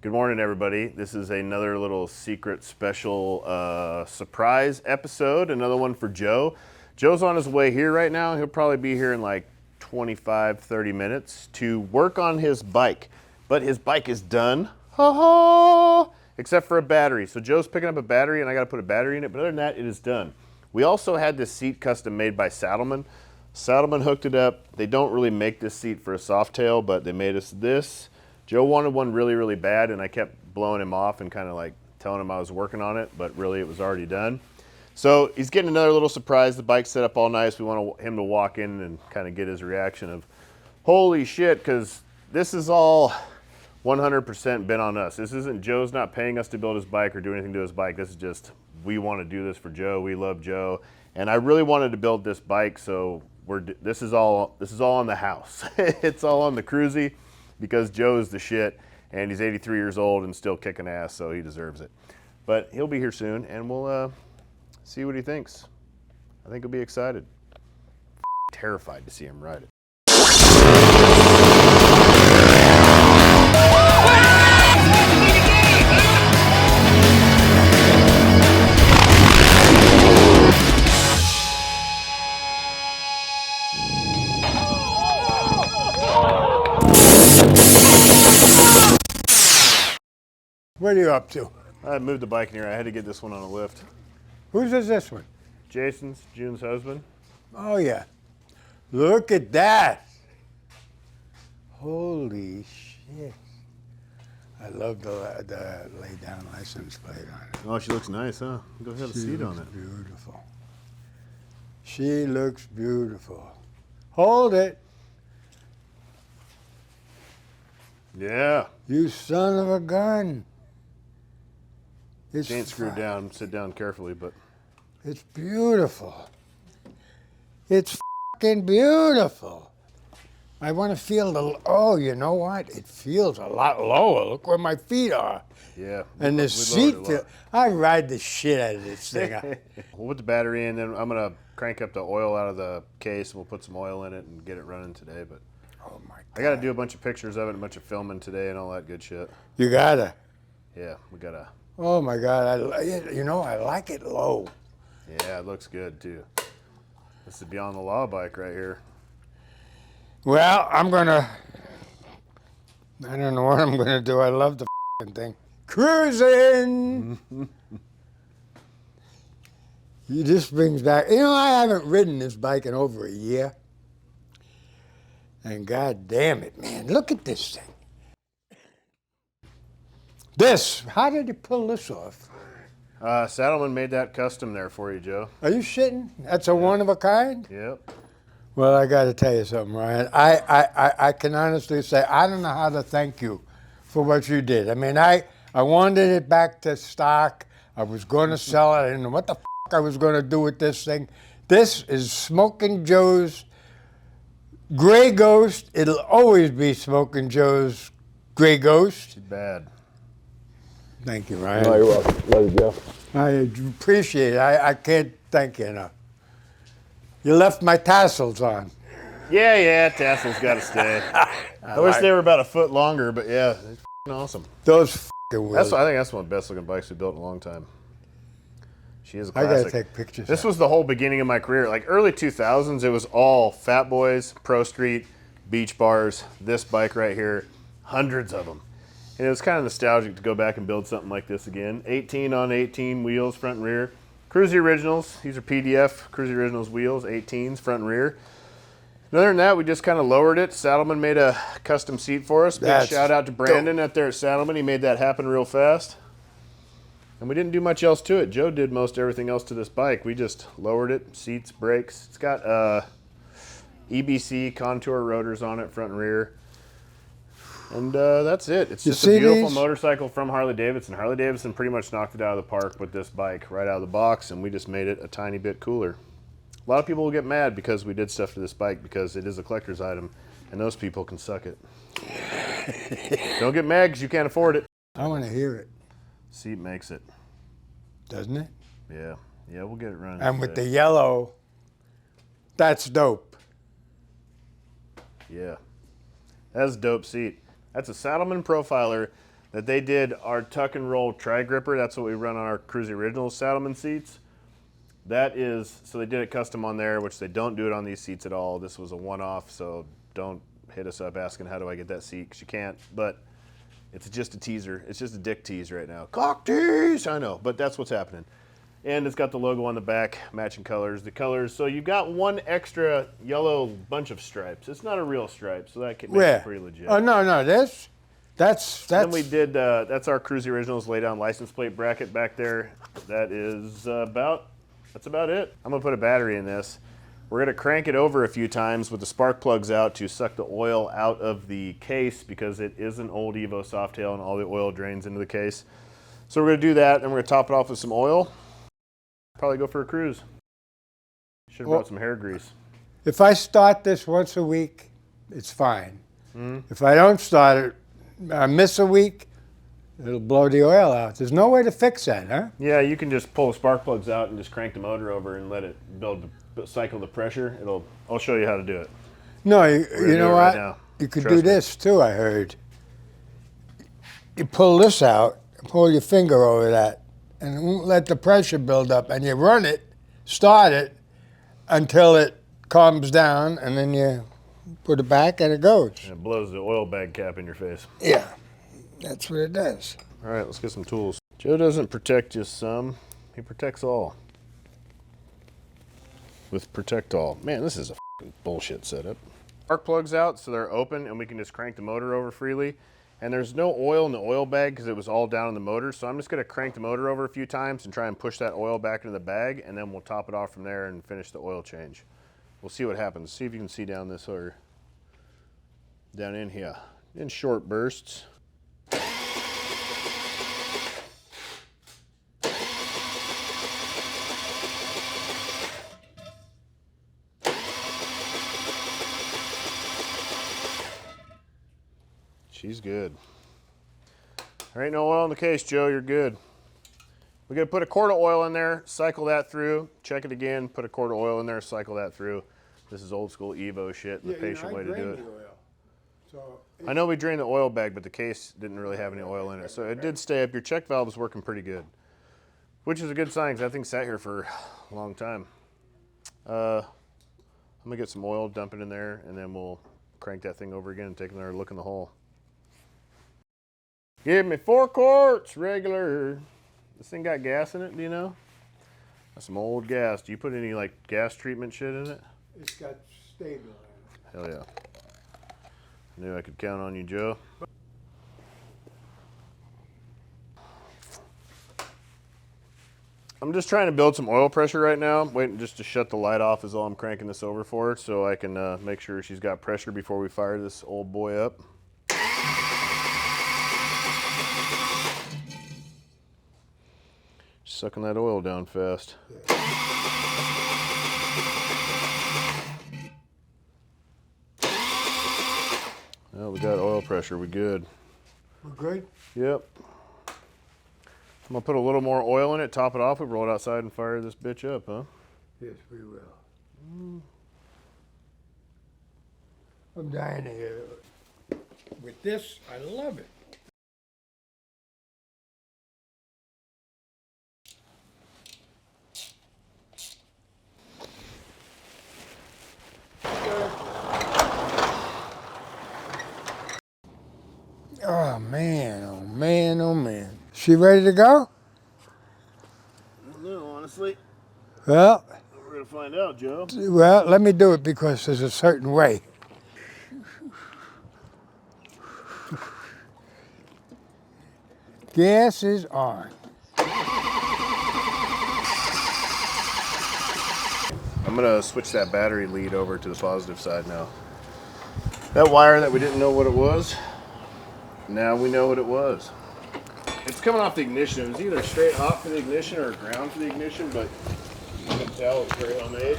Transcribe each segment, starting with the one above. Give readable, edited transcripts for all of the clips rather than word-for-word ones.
Good morning, everybody. This is another little secret special surprise episode, another one for Joe. Joe's on his way here right now. He'll probably be here in like 25, 30 minutes to work on his bike. But his bike is done, except for a battery. So Joe's picking up a battery and I gotta put a battery in it, but other than that, it is done. We also had this seat custom made by Saddleman. Saddleman hooked it up. They don't really make this seat for a Softail, but they made us this. Joe wanted one really, really bad, and I kept blowing him off and kind of like telling him I was working on it, but really it was already done. So he's getting another little surprise. The bike's set up all nice. We want him to walk in and kind of get his reaction of, holy shit, because this is all 100% been on us. This isn't, Joe's not paying us to build his bike or do anything to his bike. This is just, we want to do this for Joe. We love Joe. And I really wanted to build this bike, so this is all on the house. It's all on the KRUESI, because Joe's the shit, and he's 83 years old and still kicking ass, so he deserves it. But he'll be here soon, and we'll see what he thinks. I think he'll be excited. Terrified to see him ride it. What are you up to? I moved the bike in here. I had to get this one on a lift. Whose is this one? Jason's, June's husband. Oh, yeah. Look at that. Holy shit. I love the lay down license plate on it. Oh, she looks nice, huh? Go ahead and have a seat on it. Beautiful. She looks beautiful. Hold it. Yeah. You son of a gun. It's She ain't screwed down. Sit down carefully, but. It's beautiful. It's fucking beautiful. I want to feel oh, you know what? It feels a lot lower. Look where my feet are. Yeah. And the seat, I ride the shit out of this thing. We'll put the battery in, then I'm going to crank up the oil out of the case. We'll put some oil in it and get it running today. But oh my God. I got to do a bunch of pictures of it and a bunch of filming today and all that good shit. You gotta. Yeah, we got to. Oh my God. You know, I like it low. Yeah, it looks good too. This is Beyond the Law bike right here. Well, I don't know what I'm gonna do. I love the thing. Cruising! This brings back, I haven't ridden this bike in over a year. And God damn it, man, look at this thing. How did you pull this off? Saddleman made that custom there for you, Joe. Are you shitting? That's a one of a kind? Yep. Well, I got to tell you something, Ryan. I can honestly say I don't know how to thank you for what you did. I mean, I wanted it back to stock. I was going to sell it. I didn't know what the fuck I was going to do with this thing. This is Smoking Joe's Gray Ghost. It'll always be Smoking Joe's Gray Ghost. Too bad. Thank you, Ryan. Oh, you're welcome. Love you, Joe. I appreciate it. I can't thank you enough. You left my tassels on. Yeah, tassels got to stay. I wish they were about a foot longer, but yeah, it's awesome. Those fucking wheels. I think that's one of the best looking bikes we built in a long time. She is a I classic. got to take pictures. This was the whole beginning of my career. Like early 2000s, it was all Fat Boys, Pro Street, beach bars, this bike right here, hundreds of them. And it was kind of nostalgic to go back and build something like this again. 18 on 18 wheels, front and rear. KRUESI Originals, these are PDF KRUESI Originals wheels, 18s, front and rear. And other than that, we just kind of lowered it. Saddleman made a custom seat for us. Big shout out to Brandon out there at Saddleman. He made that happen real fast. And we didn't do much else to it. Joe did most everything else to this bike. We just lowered it, seats, brakes. It's got EBC contour rotors on it, front and rear. And that's it. It's just a beautiful motorcycle from Harley-Davidson. Harley-Davidson pretty much knocked it out of the park with this bike right out of the box, and we just made it a tiny bit cooler. A lot of people will get mad because we did stuff to this bike because it is a collector's item, and those people can suck it. Don't get mad because you can't afford it. I want to hear it. Seat makes it. Doesn't it? Yeah, we'll get it running. And with the yellow, that's dope. Yeah, that's a dope seat. That's a Saddleman Profiler. that they did our tuck and roll tri-gripper. That's what we run on our KRUESI Original Saddleman seats. That is, so they did it custom on there, which they don't do it on these seats at all. This was a one-off, so don't hit us up asking how do I get that seat, because you can't. But it's just a teaser. It's just a dick tease right now. Cock tease! I know, but that's what's happening. And it's got the logo on the back, matching colors. The colors, so you've got one extra yellow bunch of stripes. It's not a real stripe, so that makes it pretty legit. Oh, no, that's. Then we did, that's our KRUESI Originals lay down license plate bracket back there. That is that's about it. I'm gonna put a battery in this. We're gonna crank it over a few times with the spark plugs out to suck the oil out of the case, because it is an old Evo Softail and all the oil drains into the case. So we're gonna do that, and we're gonna top it off with some oil. Probably go for a cruise. Should have brought some hair grease. If I start this once a week, it's fine. If I don't start it, I miss a week, it'll blow the oil out. There's no way to fix that, huh? Yeah, you can just pull the spark plugs out and just crank the motor over and let it cycle the pressure. I'll show you how to do it. No, you know what? Right, you could do this too, I heard. You pull this out, pull your finger over that, and it won't let the pressure build up, and you run it, start it, until it calms down, and then you put it back and it goes. And it blows the oil bag cap in your face. Yeah, that's what it does. All right, let's get some tools. Joe doesn't protect just some, he protects all. With PROTECTALL. Man, this is a bullshit setup. Spark plugs out, so they're open, and we can just crank the motor over freely. And there's no oil in the oil bag because it was all down in the motor, so I'm just gonna crank the motor over a few times and try and push that oil back into the bag, and then we'll top it off from there and finish the oil change. We'll see what happens. See if you can see down this or down in here. In short bursts. She's good. There ain't no oil in the case, Joe, you're good. We're gonna put a quart of oil in there, cycle that through, check it again, put a quart of oil in there, cycle that through. This is old school Evo shit, and the patient way to do it. I know we drained the oil bag, but the case didn't really have any oil in it. So it did stay up. Your check valve is working pretty good, which is a good sign, because that thing sat here for a long time. I'm gonna get some oil, dump it in there, and then we'll crank that thing over again and take another look in the hole. Give me 4 quarts, regular. This thing got gas in it, do you know? That's some old gas. Do you put any like gas treatment shit in it? It's got stable in it. Hell yeah. Knew I could count on you, Joe. I'm just trying to build some oil pressure right now. Waiting just to shut the light off is all I'm cranking this over for, so I can make sure she's got pressure before we fire this old boy up. Sucking that oil down fast. Well, we got oil pressure. We good. We're good? Yep. I'm gonna put a little more oil in it, top it off. We roll it outside and fire this bitch up, huh? Yes, we will. I'm dying to hear it. With this, I love it. Oh man, oh man, oh man. She ready to go? No, honestly. Well, We're gonna find out, Joe. well, let me do it because there's a certain way. Gas is on. I'm gonna switch that battery lead over to the positive side now. That wire that we didn't know what it was, now we know what it was. It's coming off the ignition. It was either straight hot for the ignition or ground for the ignition, but you can tell it's very homemade.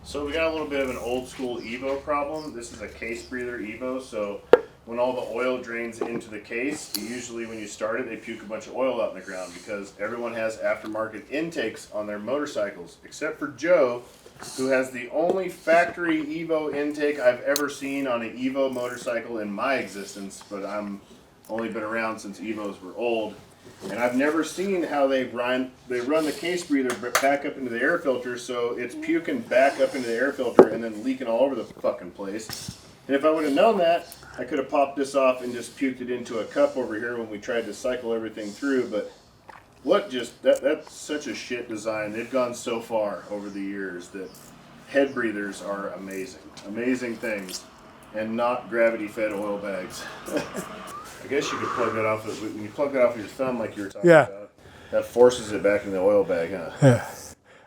So we got a little bit of an old school Evo problem. This is a case breather Evo, so when all the oil drains into the case, usually when you start it, they puke a bunch of oil out in the ground because everyone has aftermarket intakes on their motorcycles, except for Joe, who has the only factory Evo intake I've ever seen on an Evo motorcycle in my existence, but I'm only been around since Evos were old. And I've never seen how they run the case breather back up into the air filter, so it's puking back up into the air filter and then leaking all over the fucking place. And if I would have known that, I could have popped this off and just puked it into a cup over here when we tried to cycle everything through. But that's such a shit design. They've gone so far over the years that head breathers are amazing things, and not gravity-fed oil bags. I guess you could plug that off. When you plug that off with your thumb, like you were talking about, that forces it back in the oil bag, huh? Yeah.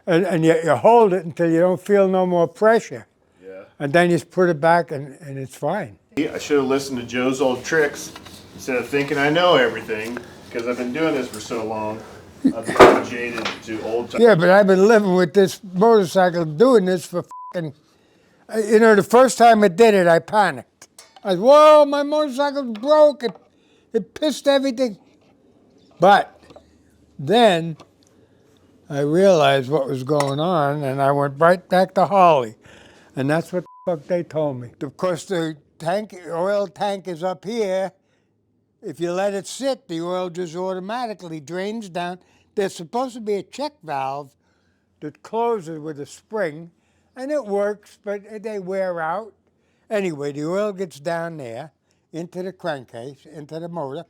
And you hold it until you don't feel no more pressure. Yeah. And then you just put it back and it's fine. I should have listened to Joe's old tricks instead of thinking I know everything, because I've been doing this for so long. I've become jaded to old times. Yeah, but I've been living with this motorcycle, doing this for fucking, the first time I did it, I panicked. I said, whoa, my motorcycle's broke. It pissed everything. But then I realized what was going on, and I went right back to Harley. And that's what the fuck they told me. Of course, the oil tank is up here. If you let it sit, the oil just automatically drains down. There's supposed to be a check valve that closes with a spring, and it works, but they wear out. Anyway, the oil gets down there into the crankcase, into the motor.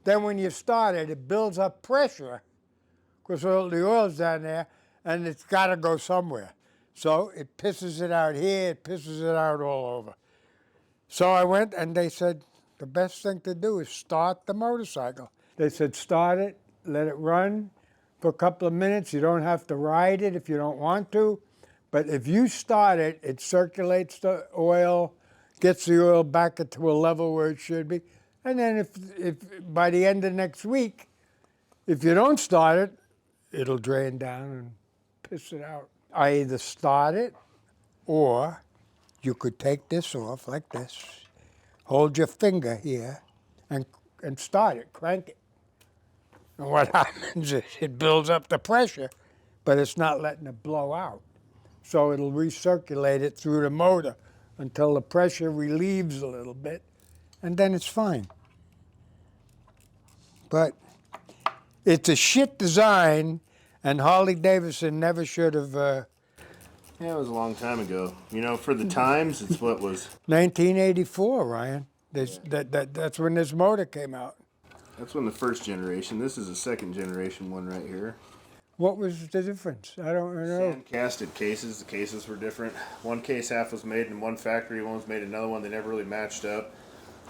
Then when you start it, it builds up pressure because the oil's down there, and it's got to go somewhere. So it pisses it out here, it pisses it out all over. So I went, and they said, the best thing to do is start the motorcycle. They said, start it, let it run for a couple of minutes. You don't have to ride it if you don't want to. But if you start it, it circulates the oil, gets the oil back to a level where it should be. And then if by the end of next week, if you don't start it, it'll drain down and piss it out. I either start it, or you could take this off like this, hold your finger here, and start it, crank it. And what happens is it builds up the pressure, but it's not letting it blow out. So it'll recirculate it through the motor until the pressure relieves a little bit, and then it's fine. But it's a shit design, and Harley Davidson never should have. Yeah, it was a long time ago. For the times, it's what was 1984, Ryan. That's when this motor came out. That's when the first generation. This is a second generation one right here. What was the difference? I don't know. Sand casted cases. The cases were different. One case half was made in one factory. One was made in another one. They never really matched up.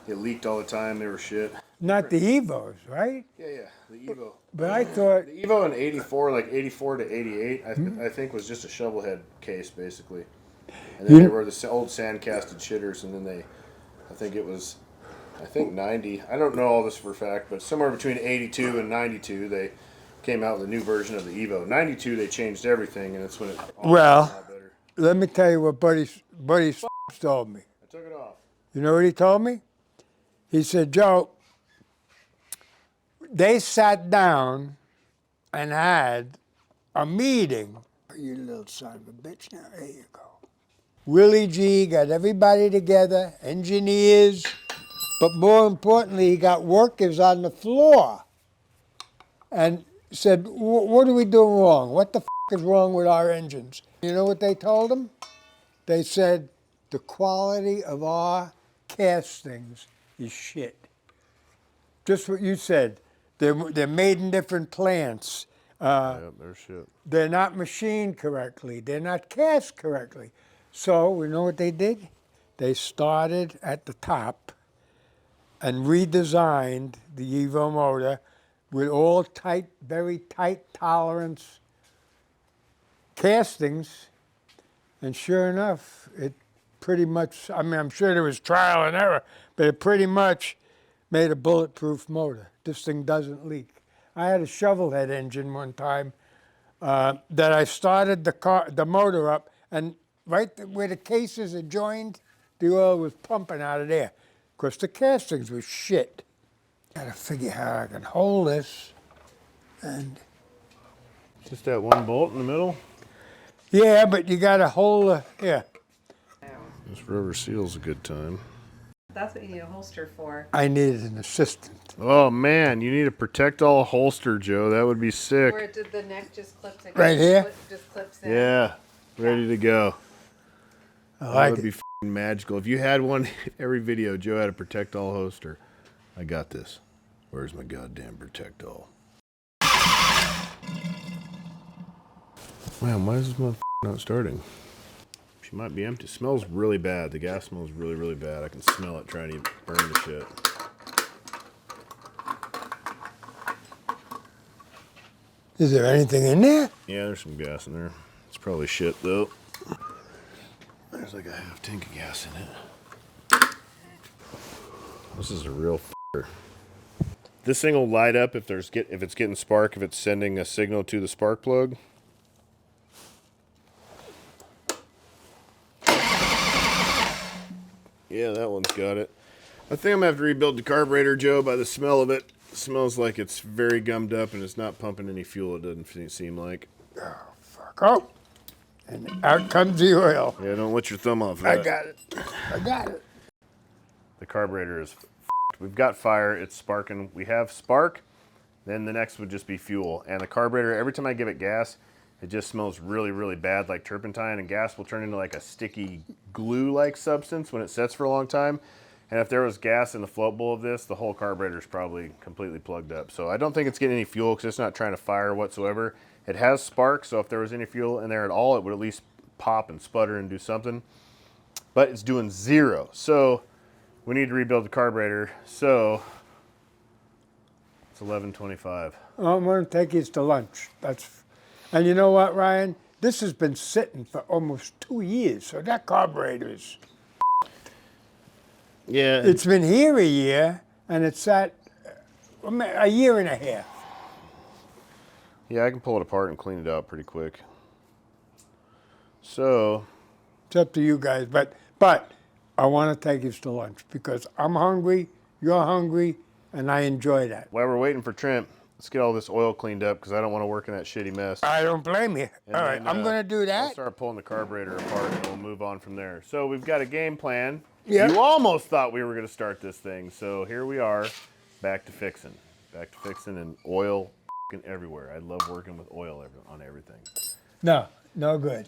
It leaked all the time. They were shit. Not the Evos, right? Yeah, the Evo. But I thought the Evo in '84, like '84 to '88, I think was just a shovel head case basically. And then they were the old sand casted shitters, and then I think it was 90. I don't know all this for a fact, but somewhere between '82 and '92, they came out with a new version of the Evo. '92, they changed everything, and that's when it all got better. Let me tell you what Buddy told me. I took it off. You know what he told me? He said, Joe, they sat down and had a meeting. You little son of a bitch, now there you go. Willie G got everybody together, engineers, but more importantly, he got workers on the floor and said, what are we doing wrong? What the is wrong with our engines? You know what they told him? They said, the quality of our castings is shit. Just what you said. They're made in different plants. Yeah, they're shit. They're not machined correctly. They're not cast correctly. So, you know what they did? They started at the top and redesigned the Evo motor with all tight, very tight tolerance castings. And sure enough, it pretty much, I'm sure there was trial and error, but it pretty much made a bulletproof motor. This thing doesn't leak. I had a shovel head engine one time that I started the motor up, and right where the cases are joined, the oil was pumping out of there. Of course, the castings were shit. Gotta figure how I can hold this, and just that one bolt in the middle. Yeah, but you gotta hold the, yeah. This rubber seal's a good time. That's what you need a holster for. I needed an assistant. Oh man, you need a PROTECTALL holster, Joe. That would be sick. Where did the neck just clips in? Right here? Just clips in. Yeah, ready to go. I That like would it. be f***ing magical. If you had one, every video, Joe had a PROTECTALL holster. I got this. Where's my goddamn PROTECTALL? Man, why is this motherfucker not starting? She might be empty. It smells really bad. The gas smells really, really bad. I can smell it trying to burn the shit. Is there anything in there? Yeah, there's some gas in there. It's probably shit though. There's like a half tank of gas in it. This is a real f***er. This thing will light up if it's getting spark, if it's sending a signal to the spark plug. Yeah, that one's got it. I think I'm gonna have to rebuild the carburetor, Joe, by the smell of it. It smells like it's very gummed up and it's not pumping any fuel, it doesn't seem like. Oh, fuck. Oh. And out comes the oil. Yeah, don't let your thumb off I that. got it. I got it. The carburetor is f***ed. We've got fire, it's sparking. We have spark, then the next would just be fuel. And the carburetor, every time I give it gas, it just smells really, really bad like turpentine, and gas will turn into like a sticky glue-like substance when it sets for a long time. And if there was gas in the float bowl of this, the whole carburetor is probably completely plugged up. So I don't think it's getting any fuel because it's not trying to fire whatsoever. It has spark, so if there was any fuel in there at all, it would at least pop and sputter and do something. But it's doing zero. So we need to rebuild the carburetor. So it's 11:25. I'm going to take you to lunch. And you know what, Ryan? This has been sitting for almost 2 years, so that carburetor is... Yeah. It's been here a year, and it's sat a year and a half. Yeah, I can pull it apart and clean it out pretty quick. So It's up to you guys, but I want to take you to lunch because I'm hungry, you're hungry, and I enjoy that. while we're waiting for Trent, let's get all this oil cleaned up because I don't want to work in that shitty mess. I don't blame you. And All right, then, I'm going to do I'll that. start pulling the carburetor apart and we'll move on from there. So we've got a game plan. Yeah. You almost thought we were going to start this thing. So here we are, back to fixing. Back to fixing and oil f***ing everywhere. I love working with oil on everything. No good.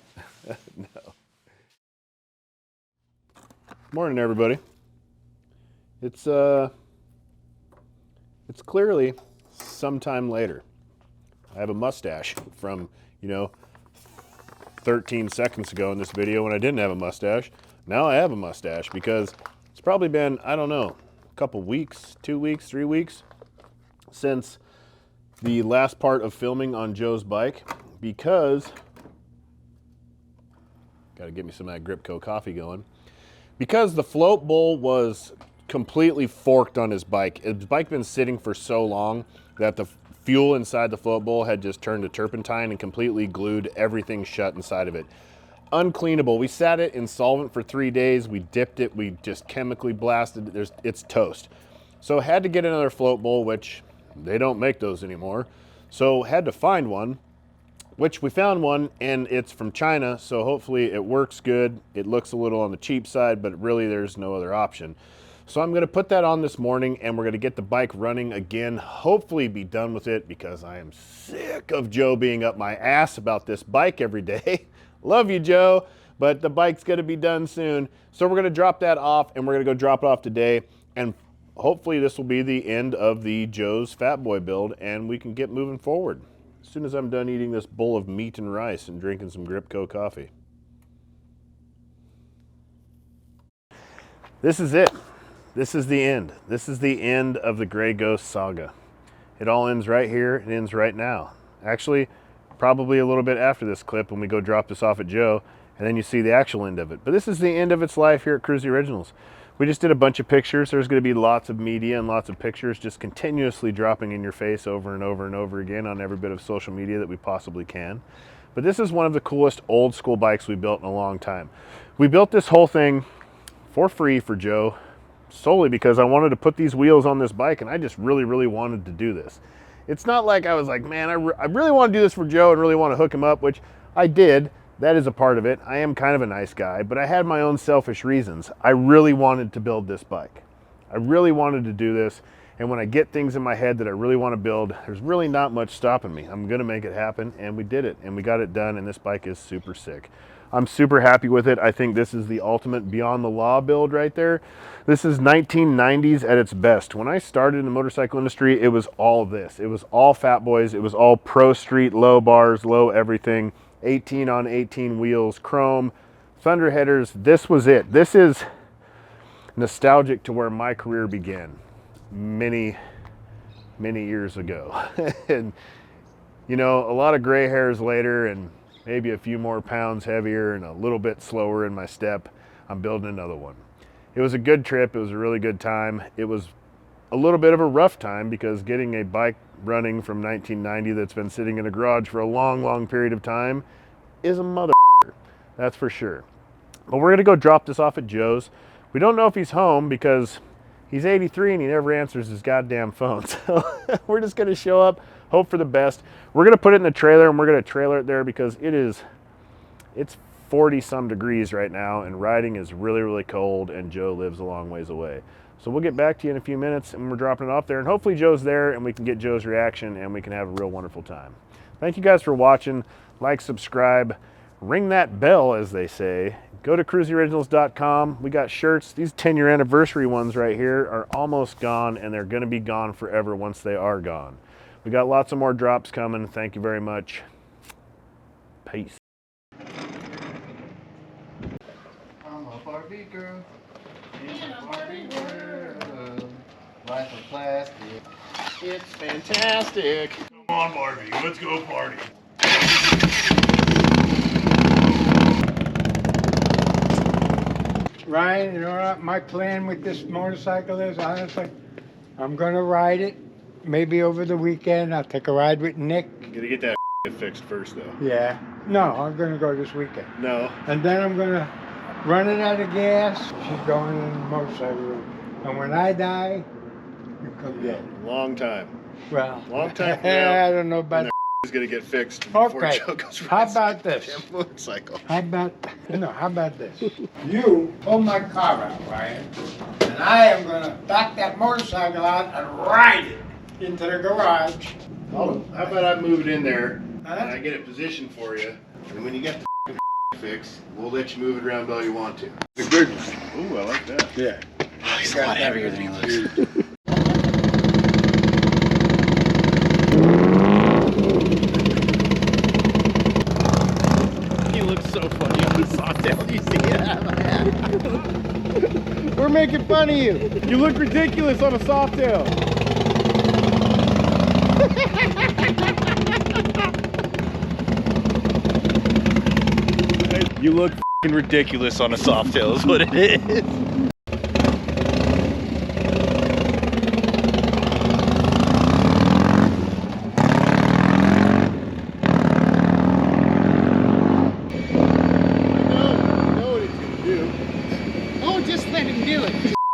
No. Morning, everybody. It's clearly sometime later. I have a mustache from, 13 seconds ago in this video when I didn't have a mustache. Now I have a mustache because it's probably been, I don't know, a couple weeks, 2 weeks, 3 weeks since the last part of filming on Joe's bike because, gotta get me some of that Gripco coffee going, because the float bowl was completely forked on his bike. His bike been sitting for so long that the fuel inside the float bowl had just turned to turpentine and completely glued everything shut inside of it. Uncleanable. We sat it in solvent for 3 days. We dipped it. We just chemically blasted it. It's toast. So had to get another float bowl, which they don't make those anymore. So had to find one, which we found one, and it's from China. So hopefully it works good. It looks a little on the cheap side, but really there's no other option. So I'm going to put that on this morning, and we're going to get the bike running again. Hopefully be done with it because I am sick of Joe being up my ass about this bike every day. Love you, Joe, but the bike's going to be done soon. So we're going to drop that off, and we're going to go drop it off today. And hopefully this will be the end of the Joe's Fat Boy build, and we can get moving forward as soon as I'm done eating this bowl of meat and rice and drinking some Gripco coffee. This is it. This is the end. This is the end of the Gray Ghost saga. It all ends right here. It ends right now. Actually, probably a little bit after this clip when we go drop this off at Joe, and then you see the actual end of it. But this is the end of its life here at KRUESI Originals. We just did a bunch of pictures. There's going to be lots of media and lots of pictures just continuously dropping in your face over and over and over again on every bit of social media that we possibly can. But this is one of the coolest old school bikes we built in a long time. We built this whole thing for free for Joe, solely because I wanted to put these wheels on this bike, and I just really, really wanted to do this. It's not like I was like, man, I really want to do this for Joe and really want to hook him up, which I did, That is a part of it. I am kind of a nice guy, but I had my own selfish reasons. I really wanted to build this bike. I really wanted to do this. And when I get things in my head that I really want to build, there's really not much stopping me. I'm going to make it happen, and we did it, and we got it done, and this bike is super sick. I'm super happy with it. I think this is the ultimate beyond the law build right there. This is 1990s at its best. When I started in the motorcycle industry, it was all this. It was all fat boys. It was all pro street, low bars, low everything, 18 on 18 wheels, chrome, thunder headers. This was it. This is nostalgic to where my career began many years ago. And you know, a lot of gray hairs later and maybe a few more pounds heavier and a little bit slower in my step, I'm building another one. It was a good trip. It was a really good time. It was a little bit of a rough time because getting a bike running from 1990 that's been sitting in a garage for a long period of time is a mother, that's for sure. But we're gonna go drop this off at Joe's. We don't know if he's home because he's 83 and he never answers his goddamn phone. So we're just gonna show up, hope for the best. We're gonna put it in the trailer and we're gonna trailer it there because it's 40 some degrees right now and riding is really cold and Joe lives a long ways away. So we'll get back to you in a few minutes and we're dropping it off there and hopefully Joe's there and we can get Joe's reaction and we can have a real wonderful time. Thank you guys for watching. Like, subscribe, ring that bell as they say. Go to KRUESIOriginals.com. We got shirts. These 10-year anniversary ones right here are almost gone and they're gonna be gone forever once they are gone. We got lots of more drops coming. Thank you very much. Peace. I'm a Barbie girl in a Barbie world. Life of plastic. It's fantastic. Come on, Barbie. Let's go party. Ryan, you know what my plan with this motorcycle is, honestly? I'm gonna ride it, maybe over the weekend. I'll take a ride with Nick. Gotta get that fixed first, though. Yeah. No, I'm gonna go this weekend. No. And then I'm gonna run it out of gas. She's going in the motorcycle room. And when I die, you come get it. Long time. Well, Long time from now. I don't know about that. Is gonna get fixed before Okay. Joe goes How about this? damn motorcycle. How about this? You pull my car out, Ryan, and I am gonna back that motorcycle out and ride it into the garage. Oh, how about I move it in there Huh? and I get it positioned for you, and when you get the fixed, we'll let you move it around all you want to. Good. Ooh, I like that. Yeah. He's a lot heavier than he looks. He looks so funny on the Sawtail. You see that? We're making fun of you. You look ridiculous on a Sawtail. You look f***ing ridiculous on a Softail is what it is.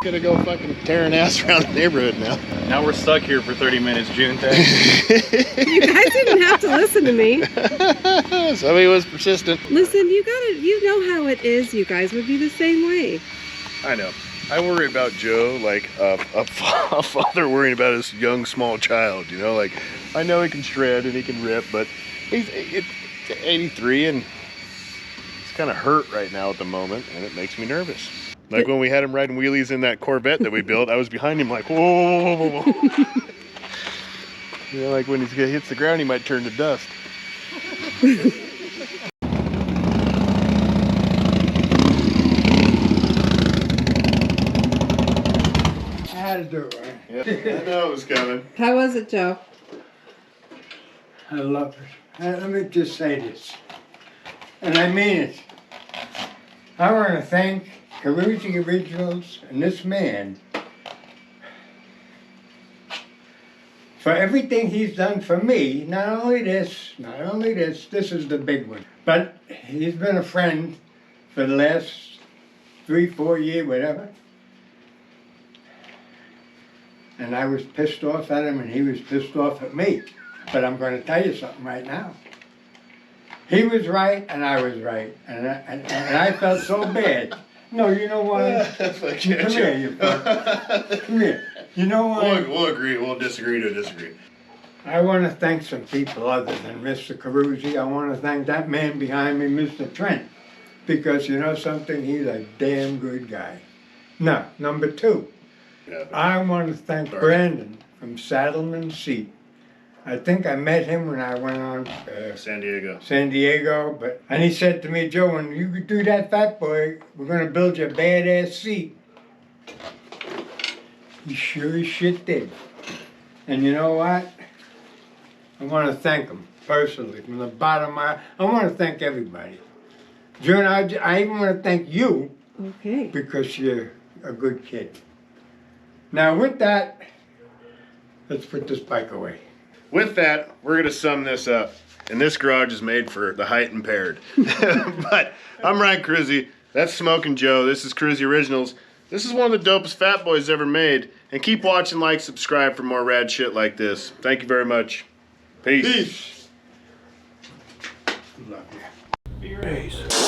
Gonna go fucking tearing ass around the neighborhood now. Now we're stuck here for 30 minutes, June. Thanks. You guys didn't have to listen to me. Somebody was persistent. Listen, you know how it is. You guys would be the same way. I know. I worry about Joe like a father worrying about his young small child. You know, like I know he can shred and he can rip, but he's 83 and he's kind of hurt right now at the moment, and it makes me nervous. Like when we had him riding wheelies in that Corvette that we built, I was behind him like, whoa. You know, like when he hits the ground, he might turn to dust. I had to do it, right? Yeah, I know it was coming. How was it, Joe? I love it. Let me just say this, and I mean it. I want to thank KRUESI Originals and this man for everything he's done for me. Not only this, this is the big one. But he's been a friend for the last 3-4 years, whatever. And I was pissed off at him and he was pissed off at me. But I'm going to tell you something right now. He was right and I was right. And I felt so bad. No, you know why? Come here, you fuck. Come here. You know why? We'll agree. We'll disagree to disagree. I want to thank some people other than Mr. KRUESI. I want to thank that man behind me, Mr. Trent. Because you know something? He's a damn good guy. Now, number two, I want to thank Brandon from Saddleman Seat. I think I met him when I went on San Diego. And he said to me, Joe, when you do that, fat boy, we're going to build you a badass seat. He sure as shit did. And you know what? I want to thank him personally from the bottom of my heart. I want to thank everybody. June, I even want to thank you Okay. because you're a good kid. Now with that, let's put this bike away. With that, we're going to sum this up. And this garage is made for the height impaired. But I'm Ryan KRUESI. That's Smoking Joe. This is KRUESI Originals. This is one of the dopest Fat Boys ever made. And keep watching, like, subscribe for more rad shit like this. Thank you very much. Peace. Love you. Peace.